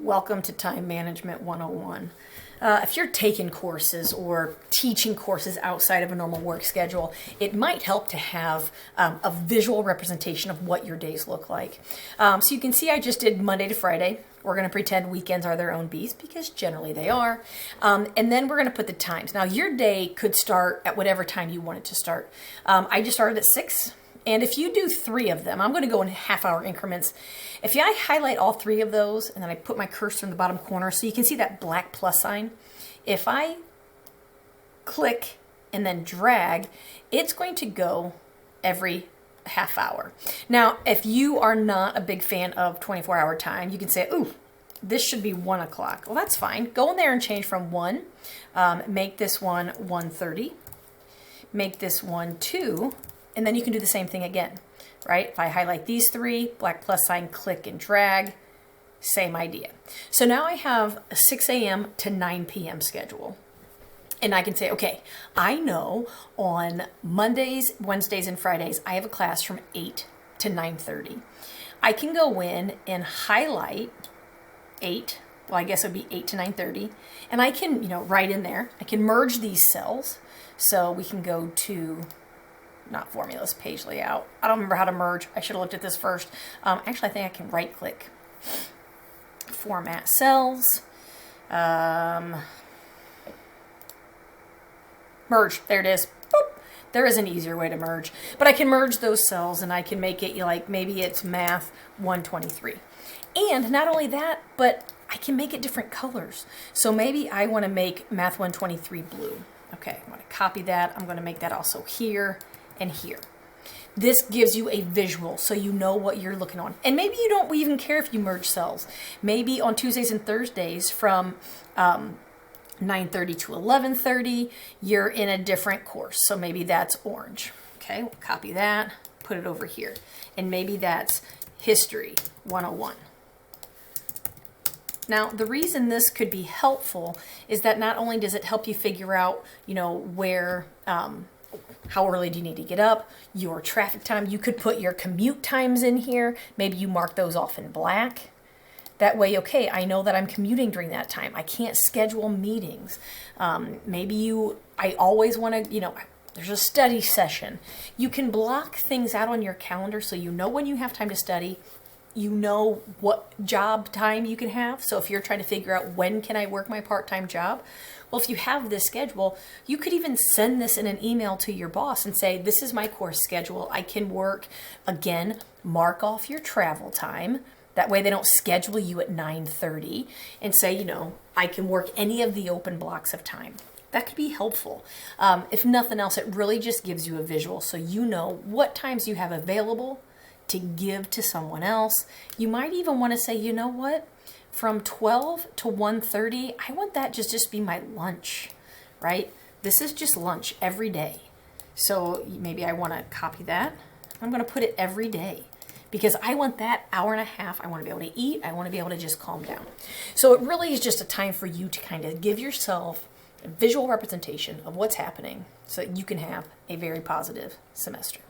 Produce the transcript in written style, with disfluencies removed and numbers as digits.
Welcome to Time Management 101. If you're taking courses or teaching courses outside of a normal work schedule, it might help to have a visual representation of what your days look like. So you can see I just did Monday to Friday. We're going to pretend weekends are their own beast because generally they are. And then we're going to put the times. Now your day could start at whatever time you want it to start. I just started at 6. And if you do 3 of them, I'm going to go in half-hour increments. If I highlight all 3 of those and then I put my cursor in the bottom corner so you can see that black plus sign, if I click and then drag, it's going to go every half hour. Now, if you are not a big fan of 24-hour time, you can say, ooh, this should be 1 o'clock. Well, that's fine. Go in there and change from 1. Make this one 1:30. Make this one 2. And then you can do the same thing again, right? If I highlight these 3, black plus sign, click and drag, same idea. So now I have a 6 a.m. to 9 p.m. schedule. And I can say, okay, I know on Mondays, Wednesdays, and Fridays, I have a class from 8 to 9:30. I can go in and highlight 8. Well, I guess it would be 8 to 9:30. And I can, write in there. I can merge these cells. So we can go to not formulas, page layout. I don't remember how to merge. I should have looked at this first. Actually, I think I can right click. Format cells. Merge. There it is. Boop. There is an easier way to merge. But I can merge those cells and I can make it like maybe it's math 123. And not only that, but I can make it different colors. So maybe I want to make math 123 blue. Okay, I'm going to copy that. I'm going to make that also here and here. This gives you a visual so you know what you're looking on. And maybe you don't even care if you merge cells. Maybe on Tuesdays and Thursdays from 9:30 to 11:30, you're in a different course. So maybe that's orange. Okay, we'll copy that, put it over here. And maybe that's History 101. Now, the reason this could be helpful is that not only does it help you figure out, where, how early do you need to get up, your traffic time. You could put your commute times in here. Maybe you mark those off in black. That way, okay, I know that I'm commuting during that time. I can't schedule meetings. I always want to, there's a study session. You can block things out on your calendar so you know when you have time to study. You know what job time you can have. So if you're trying to figure out when can I work my part-time job, well, if you have this schedule, you could even send this in an email to your boss and say, this is my course schedule. I can work, again, mark off your travel time. That way they don't schedule you at 9:30 and say, I can work any of the open blocks of time. That could be helpful. If nothing else, it really just gives you a visual so you know what times you have available to give to someone else. You might even want to say, you know what? From 12 to 1:30, I want that just be my lunch, right? This is just lunch every day. So maybe I want to copy that. I'm going to put it every day because I want that hour and a half. I want to be able to eat. I want to be able to just calm down. So it really is just a time for you to kind of give yourself a visual representation of what's happening so that you can have a very positive semester.